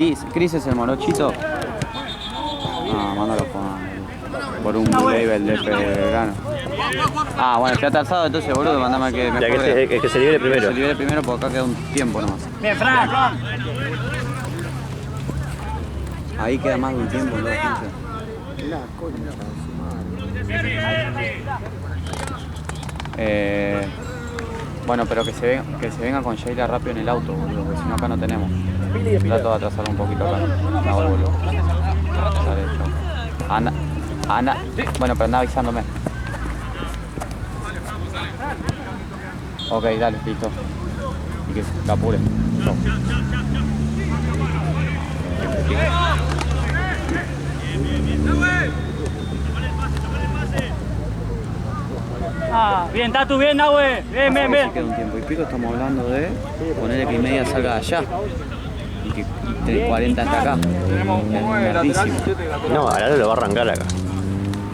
Chris es el morochito. Ah, mándalo por un label de Belgrano. Ah, bueno, está atrasado, entonces boludo, mandame a que me ya que se libere primero. Que se libere primero porque acá queda un tiempo nomás. Bien, Frank. Ahí queda más de un tiempo, ¿no? Bueno, pero que se venga con Sheila rápido en el auto, boludo, porque si no acá no tenemos. Trato de atrasarlo un poquito acá. No, boludo. Dale, chau. Anda. Bueno, pero anda avisándome. Ok, dale, listo. Y que se apure. Chau. Ah, bien, Tatu, bien, Nahue. Bien. Queda un tiempo y pico, estamos hablando de ponerle que y media salga de allá. Y que 40 hasta acá. Es tardísimo. No, ahora lo va a arrancar acá.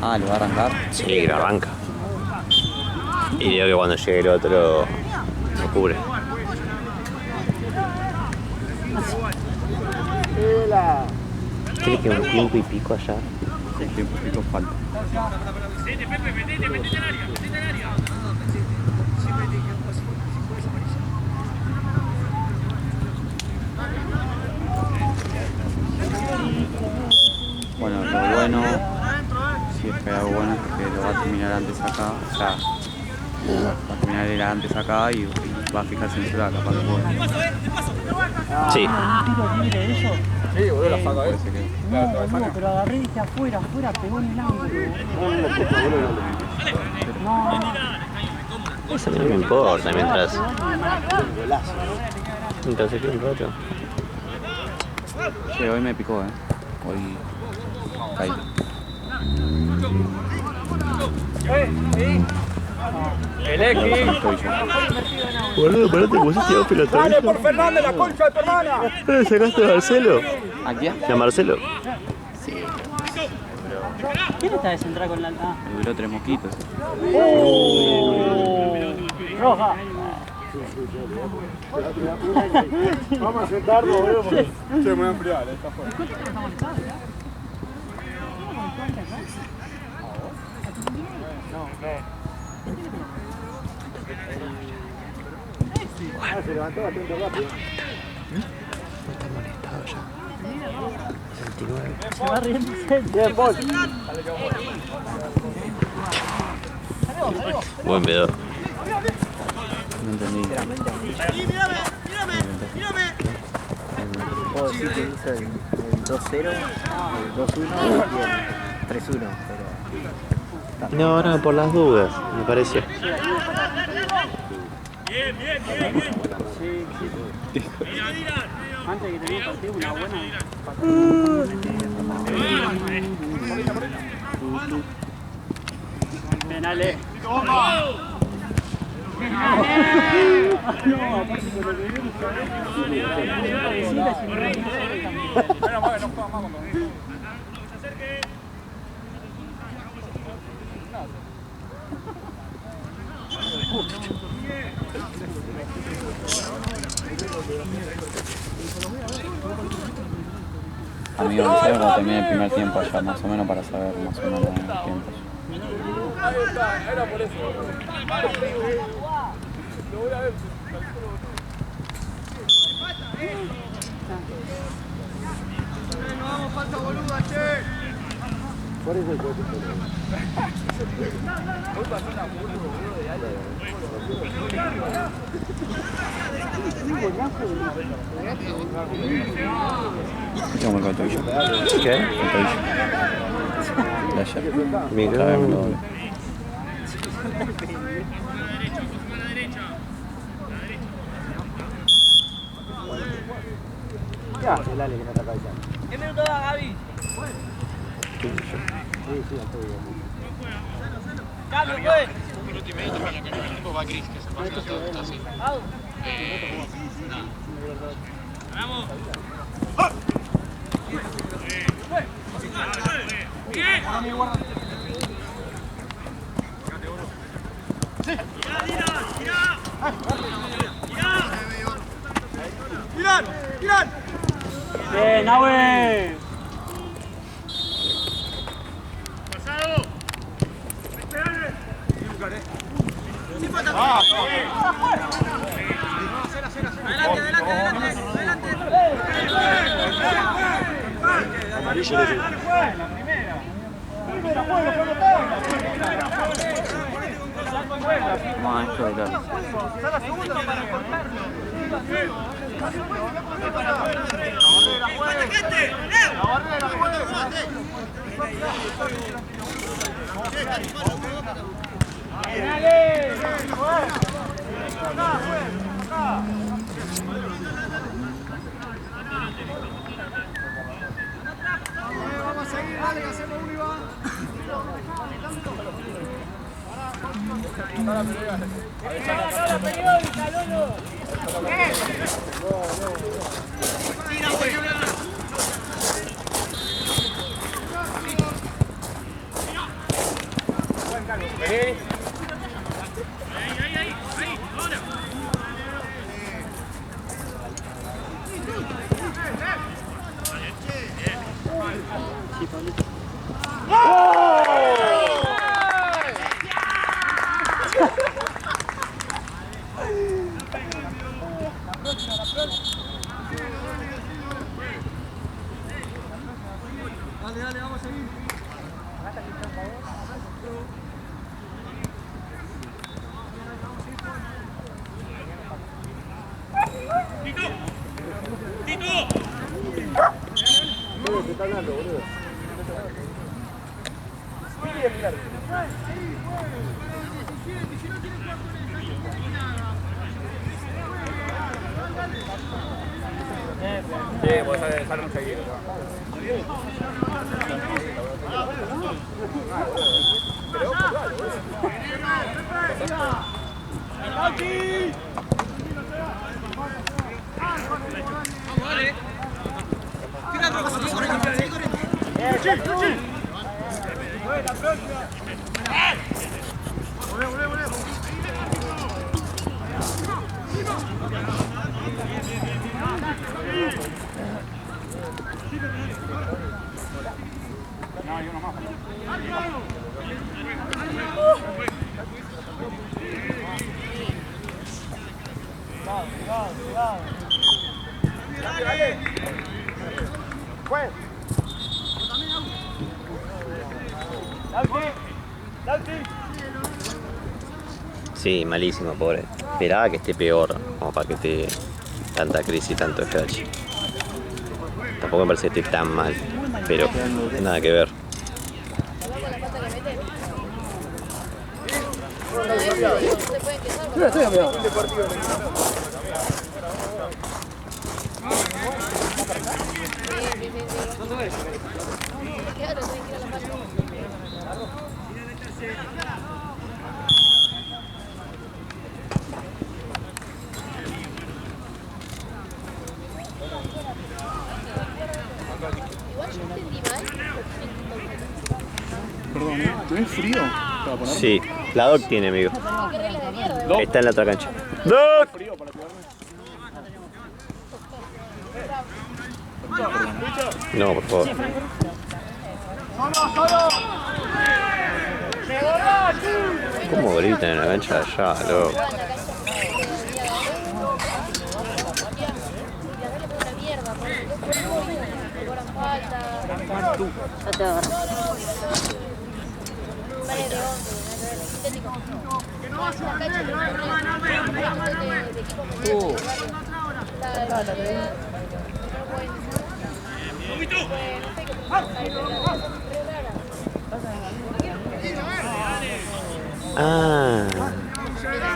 Ah, ¿lo va a arrancar? Sí, que lo arranca. Y digo que cuando llegue el otro lo cubre. ¿Tiene que un tiempo y pico allá? Un tiempo y pico falta. Bueno, lo bueno, si es que hay algo bueno, es que lo va a terminar antes acá, o sea, va a terminar él antes acá y va a fijarse en el celular, capaz que puede. Sí. Sí, boludo, la saca, No, pero agarré y dije afuera, pegó en el ángulo. Eso a mí no me importa mientras se quede un rato. Sí, hoy me picó, hoy caí. El X. Boludo, parate que pusiste dos pelotas. Dale por Fernández, la concha de tu hermana. ¿Sacaste a Marcelo? ¿A quién? ¿A Marcelo? ¿Quién está de central con la alta? Me duró 3 mosquitos. Roja. Vamos a sentarnos, boludo. Se me voy a enfriar, está fuera. Se levantó bastante rápido. No está molestado ya. 29. Se va riendo. Bien, Paul. Buen pedo. No entendí. Puedo decir que hizo el 2-0, el 2-1 y el 3-1, pero... No, no, por las dudas, me pareció. Antes de que tenía partido, una buena. Penales. Amigo, no sabemos cuando termine el primer tiempo allá, más o menos para saber más o menos los tiempos. Ahí está, era por eso. Lo voy a ver. No vamos falta boluda, che. Por eso el coche. Escuchamos el tobillo. ¿Qué? El tobillo. De ayer. Mira. Doble. Ya, el Ale que me ataca ya. ¿Qué minuto da, Gaby? Sí, estoy bien. Cambio, pues. Un minuto y medio termina el primer tiempo, va Cris, que se pasa todo así. Vamos. ¡Miran! ¡Miran! Bien, Nahue. Maestro de clase. Vamos a seguir, dale, que hacemos uno y va. Dale, dale, vamos a seguir. Se está hablando, boludo. Sí, vos sabés dejar un seguido. Sí, malísimo, pobre. Esperaba que esté peor, como para que esté tanta crisis y tanto scratch. Tampoco me parece que esté tan mal, pero nada que ver. Perdón, ¿tenés frío? Sí, la Doc tiene, amigo. Está en la otra cancha. ¡Doc! No, por favor. ¿Cómo gritan en la cancha de allá, loco? Ah,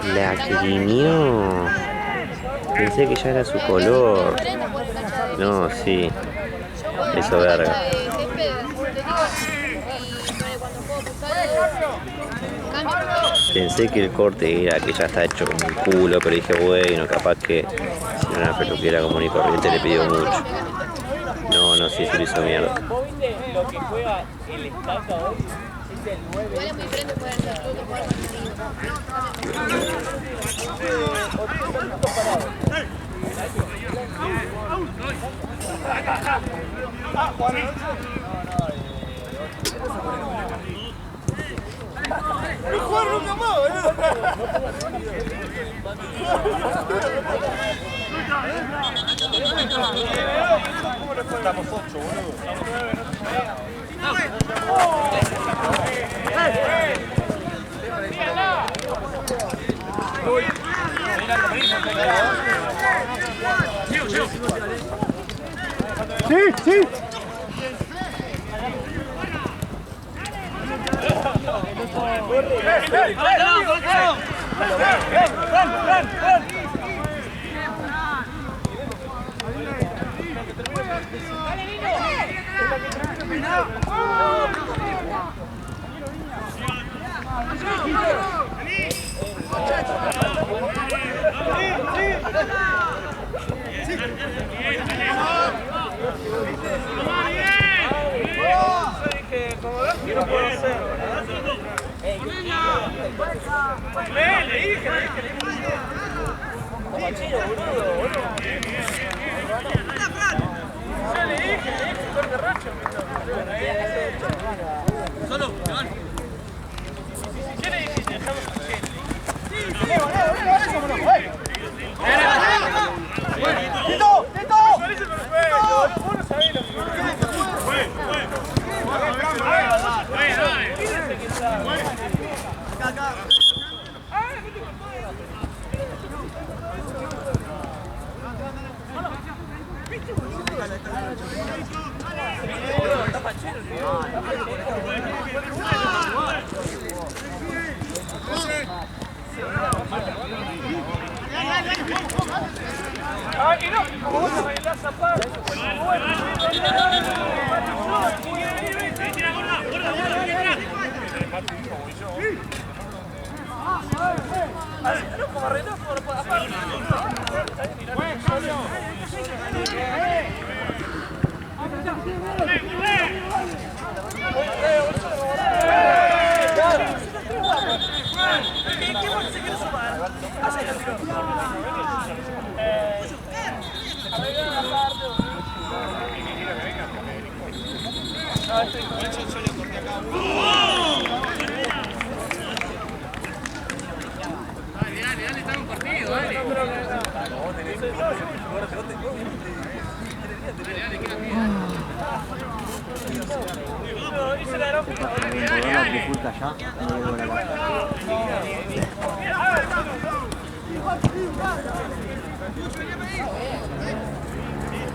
la que guiñó. Pensé que ya era su color. No, sí. Eso verga. Pensé que el corte era que ya está hecho como un culo, pero dije, bueno, capaz que si era una peluquera común y corriente le pidió mucho. No, sí, se lo hizo mierda. Lo que juega el estaca hoy Igual es muy diferente jugar en el club que jugar con Estamos 8, boludo. Sí, sí.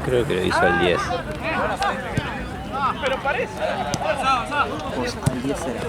Creo que lo hizo el 10. Pero parece. Pues el 10 era.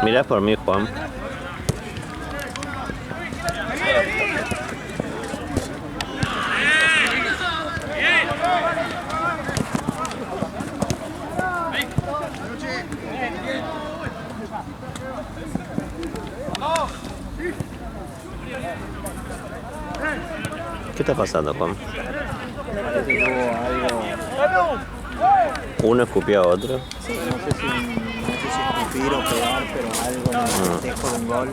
Mirá por mí, Juan. ¿Qué está pasando, Juan? Parece que hubo algo. Uno escupió a otro. Sí, no sé si escupir o pegar, pero algo en el festejo de un gol.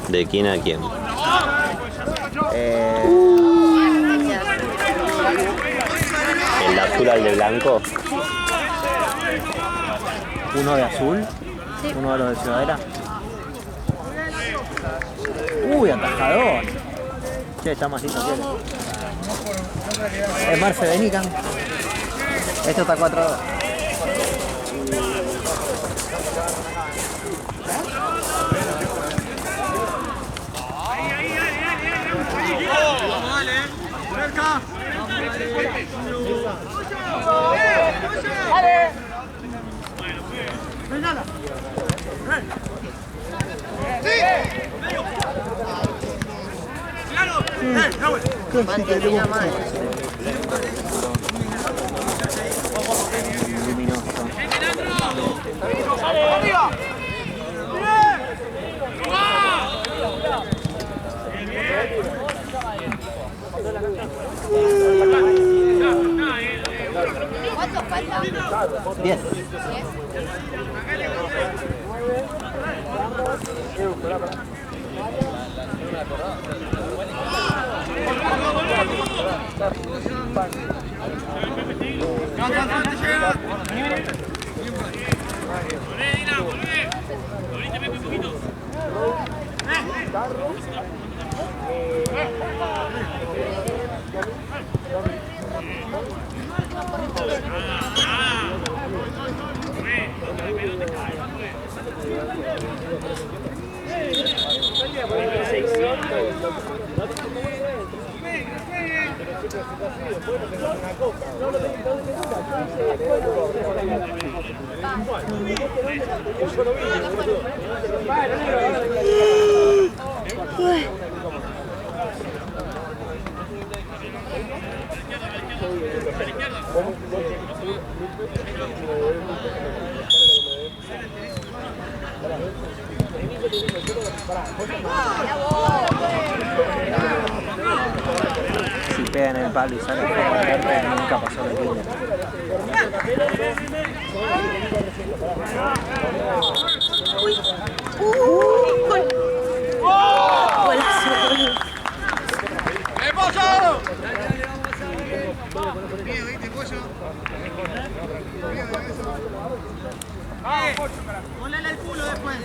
¿De quién a quién? ¿El de azul al de blanco? Uno de azul, uno de los de Ciudadela. Uy, atajador. Che, está masito, ¿qué? Es Marce, vení, Can. Esto está 4-2. casi tenemos que... Luminoso. ¿Cuánto falta? 10. Si pega en el palo y sale fuera, nunca pasó de línea. Ponle el culo después.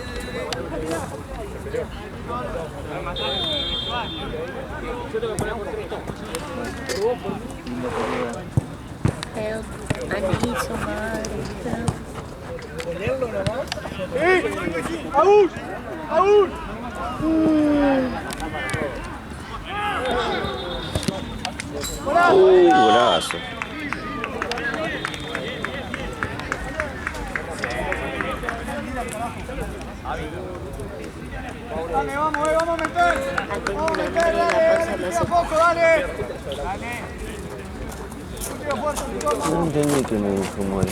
Help, I need somebody. ¡Aún! ¡Aún! Golazo. Dale, vamos a meter. Vamos a meter, dale. A poco, dale. No entendí que me dijo muere.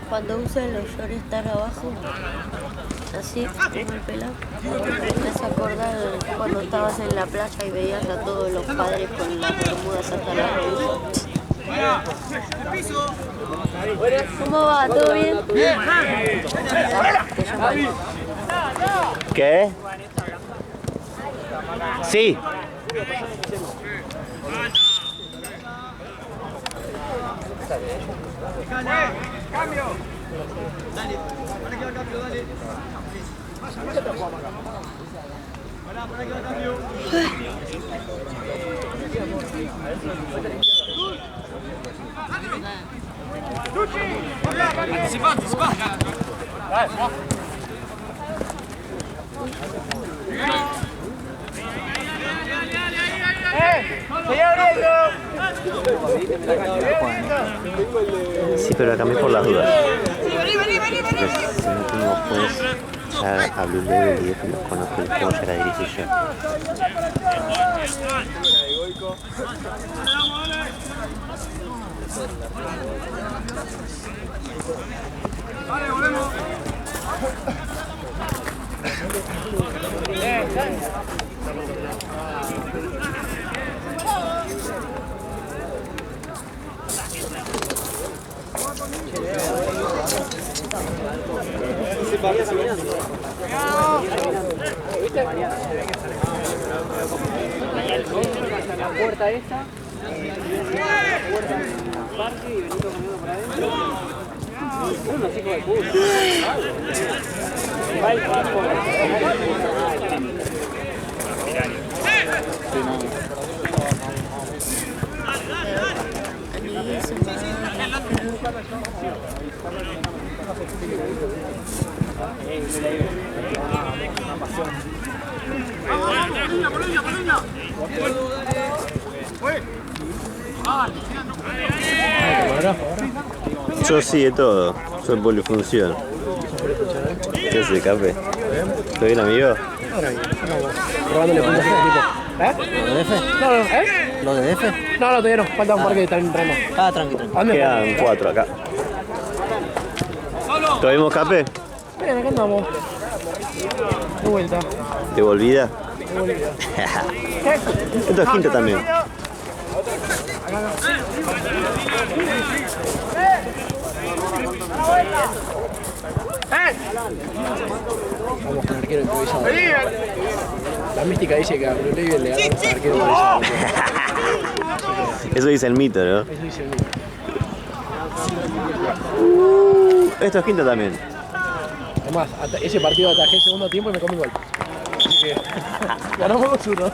Cuando usa los shorts estar abajo, así como el pelado, me hace acordar cuando estabas en la playa y veías a todos los padres con las bermudas hasta la rodilla. ¿Cómo va? ¿Todo bien? ¿Qué? Sí. Cambio. Dale. Para que va cambio, dale. Para que va cambio. Anticipa, anticipa. Sí, pero la cambié por las dudas. Porque si no tengo pues, ya hablé del video que los conozco y puedo llegar a dirigir yo. Vale, volvemos. La puerta esta, la puerta del parque y Benito caminando por adentro. Son unos hijos de puta. Va el tipo. Yo sí de todo. Soy polifunción. ¿Qué hace, Cape? ¿Todo bien, amigo? Robándole puntos a este tipo. ¿Eh? ¿Lo de DF? No, ¿eh? ¿Lo de DF? No, todavía no. Falta un par que están entrando. Ah, tranqui, tranqui. ¿A dónde? Quedan 4 acá. ¿Todo vimos, Cape? Miren, acá andamos. De vuelta. ¿Te volvida? Esto es quinto también. Vamos con arquero improvisado. La mística dice que a Blue Label le ganamos al arquero improvisado. Eso dice el mito, ¿no? Eso dice el mismo. Esto es quinto también. Además, ese partido atajé el segundo tiempo y me comí gol. Así que ganamos 2-1.